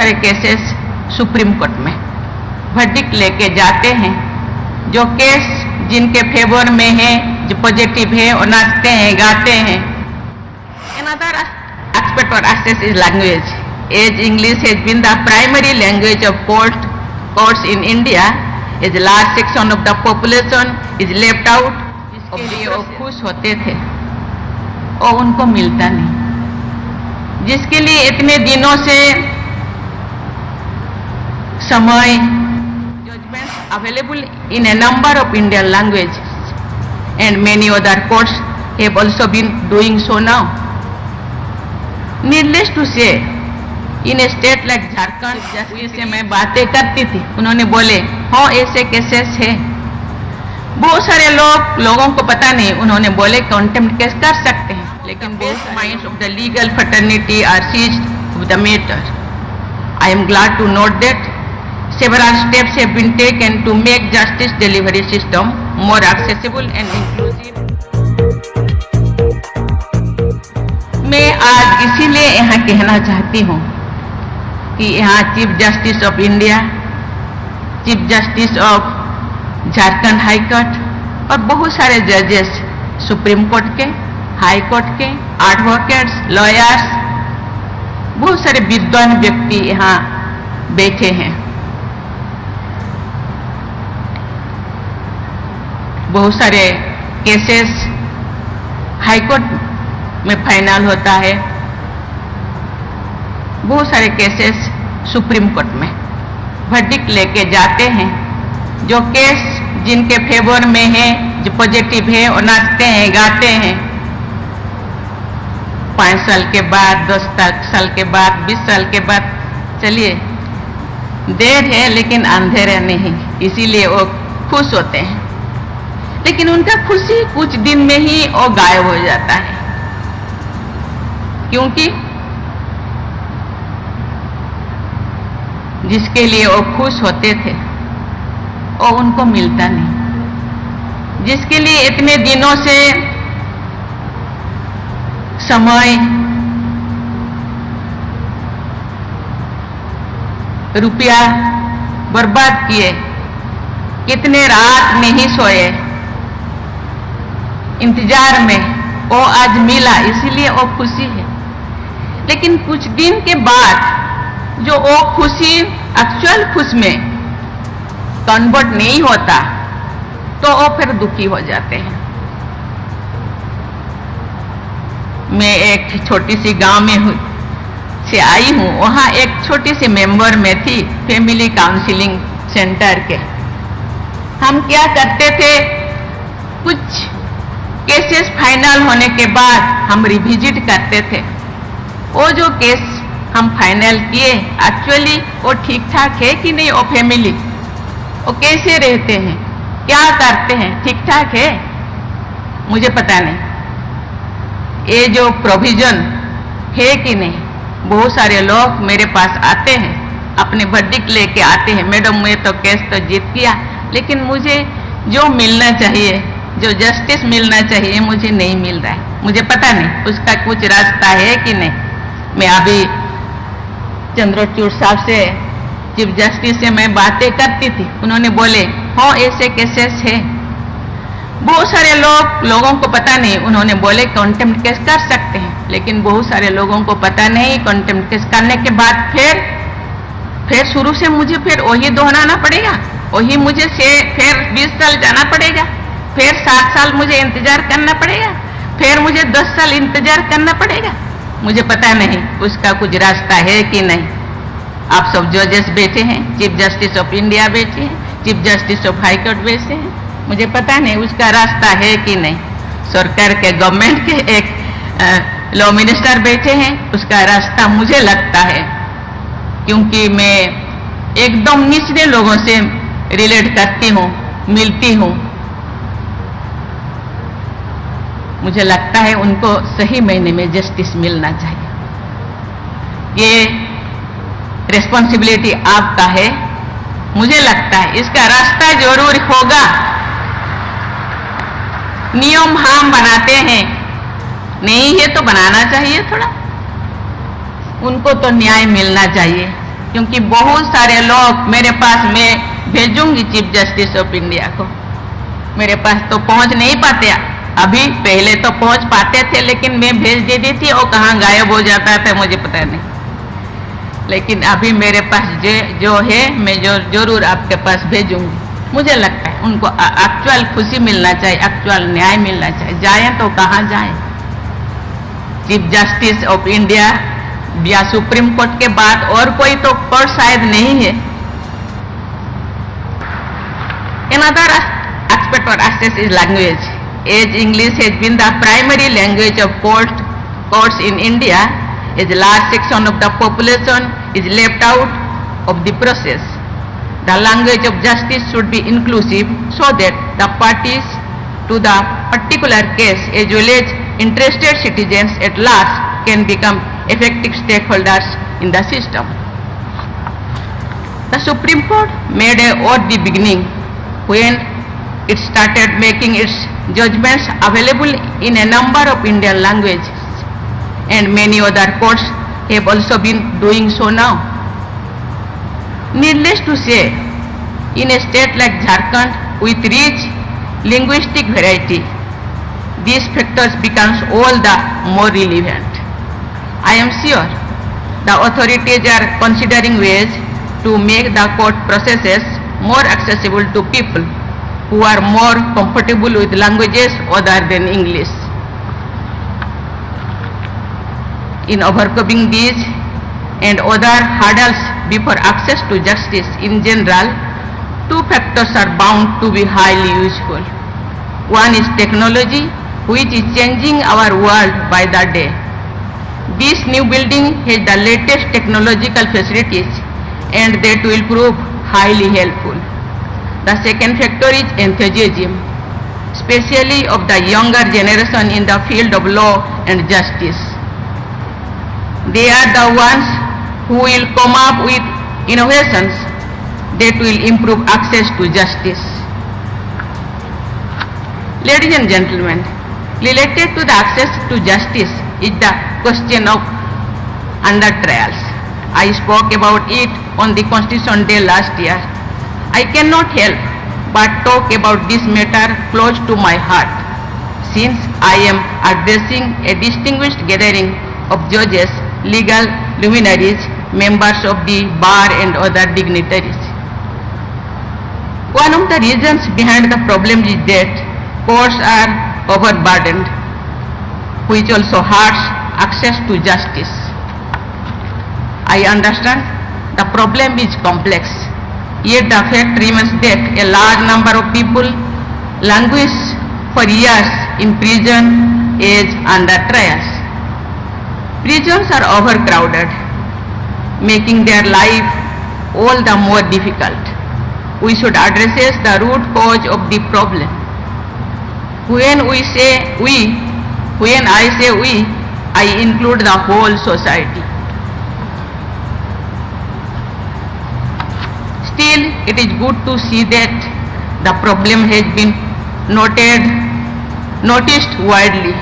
सारे cases supreme court में verdict लेके जाते हैं। जो केस जिनके फेवर में है, जो पॉजिटिव है, वो नाचते हैं, गाते हैं। Another aspect or access is language. As English has been the primary language of courts in India, a large section of the population is left out. इसके लिए वो खुश होते थे और उनको मिलता नहीं। जिसके लिए इतने दिनों से समय judgments available in a number of Indian languages and many other courts have also been doing so now. Needless to say, in a state like Jharkhand, जिससे मैं बातें करती थी, उन्होंने बोले हाँ ऐसे केसेस है। बहुत सारे लोगों को पता नहीं, उन्होंने बोले कंटेम्प्ट केस कर सकते हैं, लेकिन both minds of the legal fraternity are seized with the matter. I am glad to note that several steps have been taken to make justice delivery system more accessible and inclusive. मैं आज इसीलिए यहाँ कहना चाहती हूँ कि यहाँ chief justice of India, chief justice of Jharkhand high court और बहुत सारे जजेस सुप्रीम कोर्ट के, हाई कोर्ट के, एडवोकेट्स, लॉयर्स, बहुत सारे विद्वान व्यक्ति यहाँ बैठे हैं। बहुत सारे केसेस हाई कोर्ट में फाइनल होता है, बहुत सारे केसेस सुप्रीम कोर्ट में वर्डिक्ट लेके जाते हैं। जो केस जिनके फेवर में है, जो पॉजिटिव है, वो नाचते हैं, गाते हैं। 5 साल के बाद, 10 साल के बाद, 20 साल के बाद, चलिए देर है लेकिन अंधेरा नहीं, इसीलिए वो खुश होते हैं। लेकिन उनका खुशी कुछ दिन में ही वो गायब हो जाता है, क्योंकि जिसके लिए वो खुश होते थे वो उनको मिलता नहीं। जिसके लिए इतने दिनों से समय, रुपया बर्बाद किए, कितने रात नहीं सोए इंतजार में, वो आज मिला, इसीलिए वो खुशी है। लेकिन कुछ दिन के बाद जो वो खुशी एक्चुअल खुश में कन्वर्ट नहीं होता, तो वो फिर दुखी हो जाते हैं। मैं एक छोटी सी गांव में से आई हूँ, वहाँ एक छोटी सी मेंबर में थी फैमिली काउंसलिंग सेंटर के। हम क्या करते थे, कुछ केसेस फाइनल होने के बाद हम रिविजिट करते थे। वो जो केस हम फाइनल किए एक्चुअली वो ठीक ठाक है कि नहीं, वो फैमिली वो कैसे रहते हैं, क्या करते हैं, ठीक ठाक है, मुझे पता नहीं। ये जो प्रोविजन है कि नहीं, बहुत सारे लोग मेरे पास आते हैं, अपने वर्डिक्ट लेके आते हैं, मैडम मैं तो केस तो जीत गया, लेकिन मुझे जो मिलना चाहिए, जो जस्टिस मिलना चाहिए, मुझे नहीं मिल रहा है। मुझे पता नहीं उसका कुछ रास्ता है कि नहीं। मैं अभी चंद्रचूड़ साहब से, चीफ जस्टिस से मैं बातें करती थी, उन्होंने बोले हाँ ऐसे केसेस है। बहुत सारे लोगों को पता नहीं, उन्होंने बोले कंटेम्प्ट केस कर सकते हैं, लेकिन बहुत सारे लोगों को पता नहीं। कंटेम्प्ट केस करने के बाद फिर शुरू से मुझे फिर वही दोहराना पड़ेगा, वही मुझे फिर 20 साल जाना पड़ेगा, फिर 7 साल मुझे इंतजार करना पड़ेगा, फिर मुझे 10 साल इंतजार करना पड़ेगा। मुझे पता नहीं उसका कुछ रास्ता है कि नहीं। आप सब जजेस बैठे हैं, चीफ जस्टिस ऑफ इंडिया बैठे हैं, chief justice of high court बैठे हैं, मुझे पता नहीं उसका रास्ता है कि नहीं। सरकार के, गवर्नमेंट के एक लॉ मिनिस्टर बैठे हैं, उसका रास्ता मुझे लगता है, क्योंकि मैं एकदम निचले लोगों से रिलेट करती हूँ, मिलती हूँ, मुझे लगता है उनको सही महीने में जस्टिस मिलना चाहिए। ये रिस्पॉन्सिबिलिटी आपका है, मुझे लगता है इसका रास्ता जरूर होगा। नियम हम बनाते हैं, नहीं है तो बनाना चाहिए थोड़ा, उनको तो न्याय मिलना चाहिए। क्योंकि बहुत सारे लोग मेरे पास, मैं भेजूंगी चीफ जस्टिस ऑफ इंडिया को, मेरे पास तो पहुंच नहीं पाते अभी, पहले तो पहुंच पाते थे लेकिन मैं भेज देती थी, और कहाँ गायब हो जाता था मुझे पता नहीं। लेकिन अभी मेरे पास जो है मैं जरूर आपके पास भेजूंगी। मुझे लगता है उनको एक्चुअल खुशी मिलना चाहिए, एक्चुअल न्याय मिलना चाहिए। जाएं तो कहाँ जाएं? चीफ जस्टिस ऑफ इंडिया या सुप्रीम कोर्ट के बाद और कोई तो कोर्ट शायद नहीं है। Another aspect or access is language. As English has been the primary language of courts in India, a large section of the population is left out of the process. The language of justice should be inclusive so that the parties to the particular case as well as interested citizens at large can become effective stakeholders in the system. The Supreme Court made a at the beginning when it started making its judgments available in a number of Indian languages, and many other courts have also been doing so now. Needless to say, in a state like Jharkhand with rich linguistic variety, these factors becomes all the more relevant. I am sure the authorities are considering ways to make the court processes more accessible to people who are more comfortable with languages other than English. In overcoming these and other hurdles before access to justice in general, two factors are bound to be highly useful. One is technology, which is changing our world by the day. This new building has the latest technological facilities, and that will prove highly helpful. The second factor is enthusiasm, especially of the younger generation in the field of law and justice. They are the ones who will come up with innovations that will improve access to justice. Ladies and gentlemen, related to the access to justice is the question of under trials. I spoke about it on the Constitution Day last year. I cannot help but talk about this matter close to my heart, since I am addressing a distinguished gathering of judges, legal luminaries, members of the bar and other dignitaries. One of the reasons behind the problem is that courts are overburdened, which also hurts access to justice. I understand the problem is complex, yet the fact remains that a large number of people languish for years in prison as under trials. Prisons are overcrowded, making their life all the more difficult. We should address the root cause of the problem. When I say we, I include the whole society. Still, it is good to see that the problem has been noticed widely.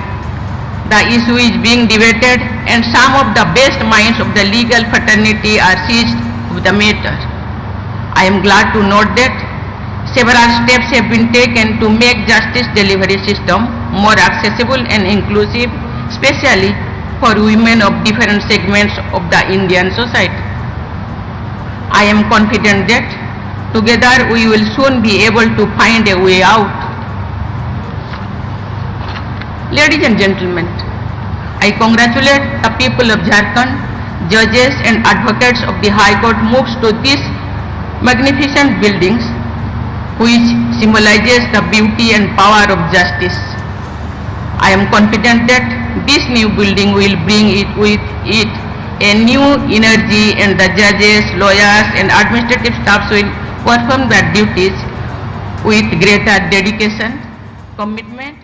The issue is being debated, and some of the best minds of the legal fraternity are seized with the matter. I am glad to note that several steps have been taken to make justice delivery system more accessible and inclusive, especially for women of different segments of the Indian society. I am confident that together we will soon be able to find a way out. Ladies and gentlemen, I congratulate the people of Jharkhand, judges and advocates of the High Court moves to these magnificent buildings, which symbolizes the beauty and power of justice. I am confident that this new building will bring with it a new energy, and the judges, lawyers and administrative staffs will perform their duties with greater dedication, commitment